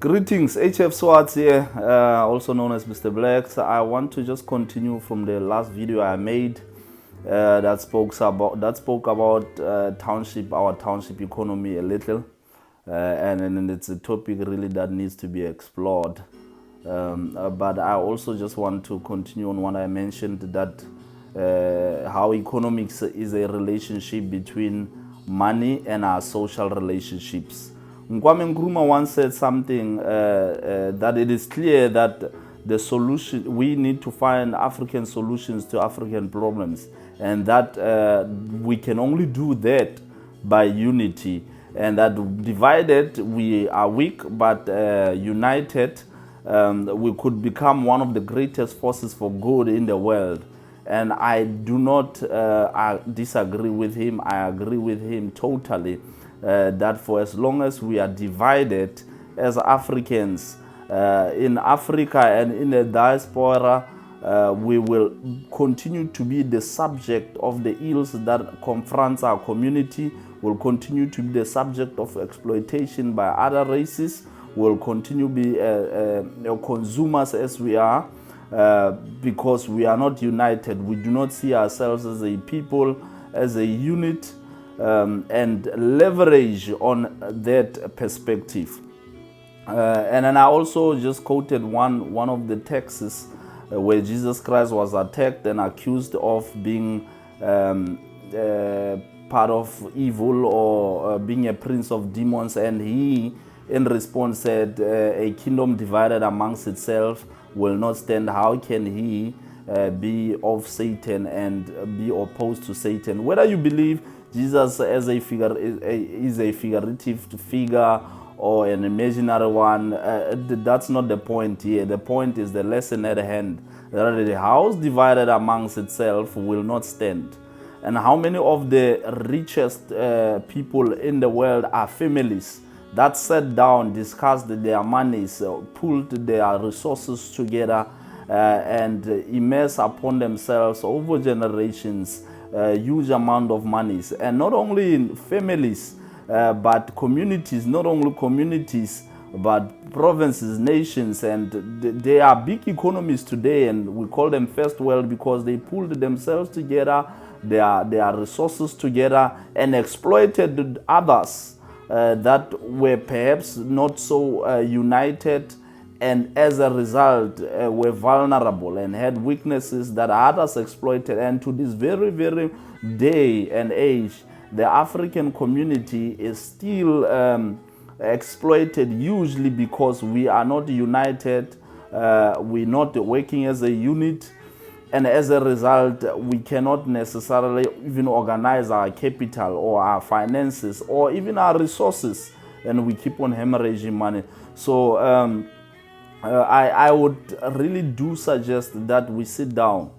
Greetings, HF Swartz here, also known as Mr. Black. So I want to just continue from the last video I made that spoke about township, our township economy a little, and it's a topic really that needs to be explored. But I also just want to continue on what I mentioned, that how economics is a relationship between money and our social relationships. Kwame Nkrumah once said something that it is clear that the solution, we need to find African solutions to African problems, and that we can only do that by unity, and that divided we are weak, but united we could become one of the greatest forces for good in the world. And I do not disagree with him. I agree with him totally. That for as long as we are divided as Africans in Africa and in the diaspora, we will continue to be the subject of the ills that confronts our community, will continue to be the subject of exploitation by other races, will continue to be consumers as we are, because we are not united. We do not see ourselves as a people, as a unit, and leverage on that perspective. And then I also just quoted one of the texts where Jesus Christ was attacked and accused of being part of evil, or being a prince of demons, and he in response said, a kingdom divided amongst itself will not stand. How can he be of Satan and be opposed to Satan? Whether you believe Jesus as a figure is a figurative figure or an imaginary one, that's not the point here. The point is the lesson at hand, that the house divided amongst itself will not stand. And how many of the richest people in the world are families that sat down, discussed their monies, pulled their resources together, and immerse upon themselves over generations huge amount of monies. And not only in families, but communities, not only communities, but provinces, nations, and they are big economies today, and we call them first world because they pulled themselves together, their resources together, and exploited others that were perhaps not so united, and as a result were vulnerable and had weaknesses that others exploited. And to this very, very day and age, the African community is still exploited, usually because we are not united, we're not working as a unit, and as a result we cannot necessarily even organize our capital or our finances or even our resources, and we keep on hemorrhaging money. So I would really do suggest that we sit down,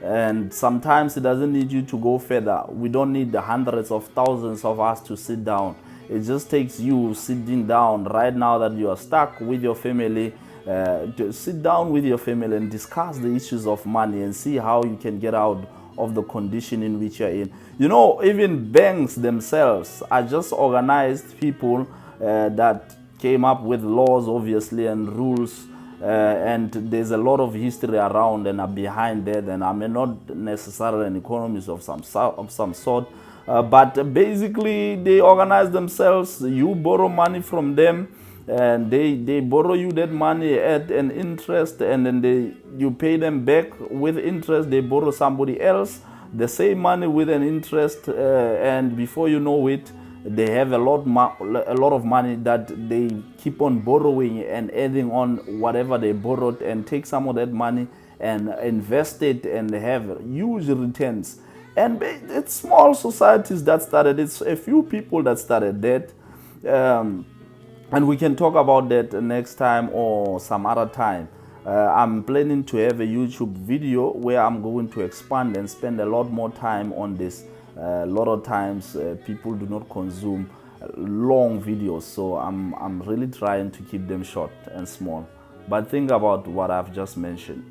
and sometimes it doesn't need you to go further. We don't need the hundreds of thousands of us to sit down. It just takes you sitting down right now that you are stuck with your family, to sit down with your family and discuss the issues of money and see how you can get out of the condition in which you're in. You know, even banks themselves are just organized people that came up with laws, obviously, and rules, and there's a lot of history around and are behind that, and I'm not necessarily an economist of some sort, but basically they organize themselves. You borrow money from them, and they borrow you that money at an interest, and then you pay them back with interest. They borrow somebody else the same money with an interest, and before you know it, they have a lot of money that they keep on borrowing and adding on whatever they borrowed, and take some of that money and invest it and have huge returns. And it's small societies that started. It's a few people that started that. And we can talk about that next time or some other time. I'm planning to have a YouTube video where I'm going to expand and spend a lot more time on this. A lot of times people do not consume long videos, so I'm really trying to keep them short and small. But think about what I've just mentioned.